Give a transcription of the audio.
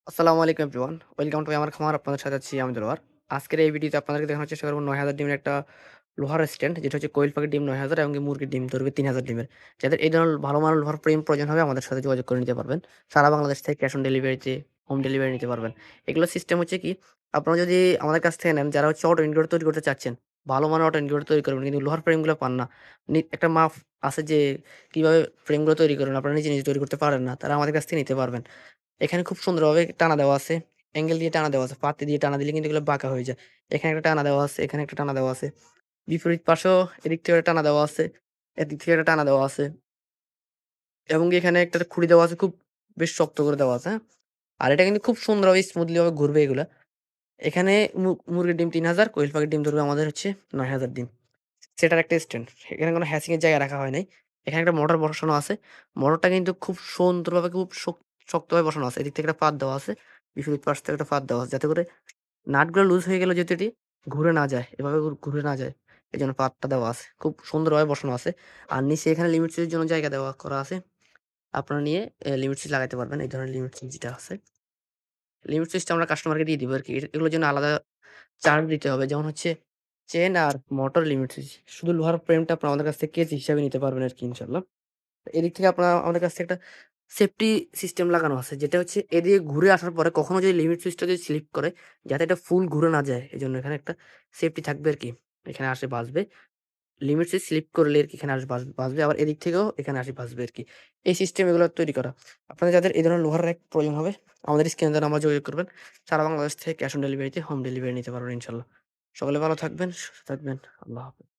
আসসালামু আলাইকুম everyone. Welcome to আমার খামার। আপনাদের সাথে আছি আমি দেলোয়ার। আজকের এই ভিডিওতে আপনাদেরকে দেখানোর চেষ্টা করব ৯,০০০ ডিমের একটা লোহার স্ট্যান্ড, যেটা হচ্ছে কোয়েল পাখির ডিম ৯,০০০ এবং মুরগির ডিম ধরবে ৩,০০০ ডিমের। যাদের এই ধরনের ভালো মানের লোহার ফ্রেম প্রয়োজন হবে আমাদের সাথে যোগাযোগ করে নিতে পারবেন। সারা বাংলাদেশ থেকে ক্যাশ অন ডেলিভারিতে হোম ডেলিভারি নিতে পারবেন। এগুলোর সিস্টেম হচ্ছে কি, আপনারা যদি আমাদের কাছ থেকে নেন, যারা হচ্ছে অটো ইনকিউবেটর তৈরি করতে চাচ্ছেন, ভালো মানের অটো ইনকিউবেটর তৈরি করবেন কিন্তু লোহার ফ্রেমগুলো পান না। একটা মাপ আছে যে কিভাবে ফ্রেমগুলো তৈরি করবেন, আপনারা নিজে তৈরি করতে পারেন না, তারা আমাদের কাছ থেকে নিতে পারবেন। এখানে খুব সুন্দরভাবে টানা দেওয়া আছে। অ্যাঙ্গেল দিয়ে টানা দেওয়া আছে। পাতি দিয়ে টানা দিলে কিন্তু এগুলো বাঁকা হয়ে যায়। এখানে একটা টানা দেওয়া আছে, এখানে একটা টানা দেওয়া আছে। বিপরীত পাশেও এদিক থেকে একটা টানা দেওয়া আছে, এদিক থেকে একটা টানা দেওয়া আছে। এবং এখানে একটা খুঁড়ি দেওয়া আছে, খুব বেশ শক্ত করে দেওয়া আছে, হ্যাঁ? আর এটা কিন্তু খুব সুন্দরভাবে স্মুথলি ভাবে ঘুরবে এগুলা। এখানে মুরগির ডিম ৩,০০০, কোয়েল পাখির ডিম ধরবে আমাদের হচ্ছে ৯,০০০ ডিম। সেটার একটা স্ট্যান্ড। এখানে কোনো হ্যাচিং এর জায়গা রাখা হয় নাই। এখানে একটা মোটর বসানো আছে। মোটরটা কিন্তু খুব সুন্দরভাবে খুব শক্তভাবে বসানো আছে। এদিক থেকে একটা পাত দেওয়া আছে। বিপরীত পাশ থেকে একটা পাত দেওয়া আছে। যাতে করে নাটগুলো লুজ হয়ে গেলেও যাতে এটি ঘুরে না যায়। এভাবে ঘুরে না যায়। এজন্য পাতটা দেওয়া আছে। খুব সুন্দরভাবে বসানো আছে। আর নিচে এখানে লিমিট সুইচের জন্য জায়গা দেওয়া করা আছে। আপনারা নিয়ে লিমিট সুইচ লাগাইতে পারবেন। এই ধরনের লিমিট সুইচ যেটা আছে। লিমিট সুইচটা আমরা কাস্টমারকে দিয়ে দিব আরকি। এগুলোর জন্য আলাদা চার্জ দিতে হবে। যেমন হচ্ছে চেইন আর মোটর লিমিট সুইচ। শুধু লোহার ফ্রেমটা আপনারা আমাদের কাছ থেকে কেজি হিসাবে নিতে পারবেন আরকি ইনশাআল্লাহ। এদিক থেকে আপনারা আমাদের কাছ থেকে একটা সেফটি সিস্টেম লাগানো আছে। যেটা হচ্ছে এদিকে ঘুরে আসার পরে কখনো যদি লিমিট সুইচটা যদি স্লিপ করে, যাতে এটা ফুল ঘুরে না যায়। এজন্য এখানে একটা সেফটি থাকবে আরকি। এখানে আসে বাজবে। লিমিট সুইচ স্লিপ করলে আরকি এখানে আসে বাজবে। আবার এদিক থেকেও এখানে আসে বাজবে আরকি। এই সিস্টেম এগুলো তৈরি করা। আপনাদের যাদের এই ধরনের লোহার র‍্যাক প্রয়োজন হবে, আমাদের স্ক্রিনে দেওয়া নাম্বারে যোগাযোগ করবেন। সারা বাংলাদেশ থেকে ক্যাশ অন ডেলিভারিতে হোম ডেলিভারি নিতে পারবেন ইনশাআল্লাহ। সকলে ভালো থাকবেন, সুস্থ থাকবেন। আল্লাহ হাফেজ।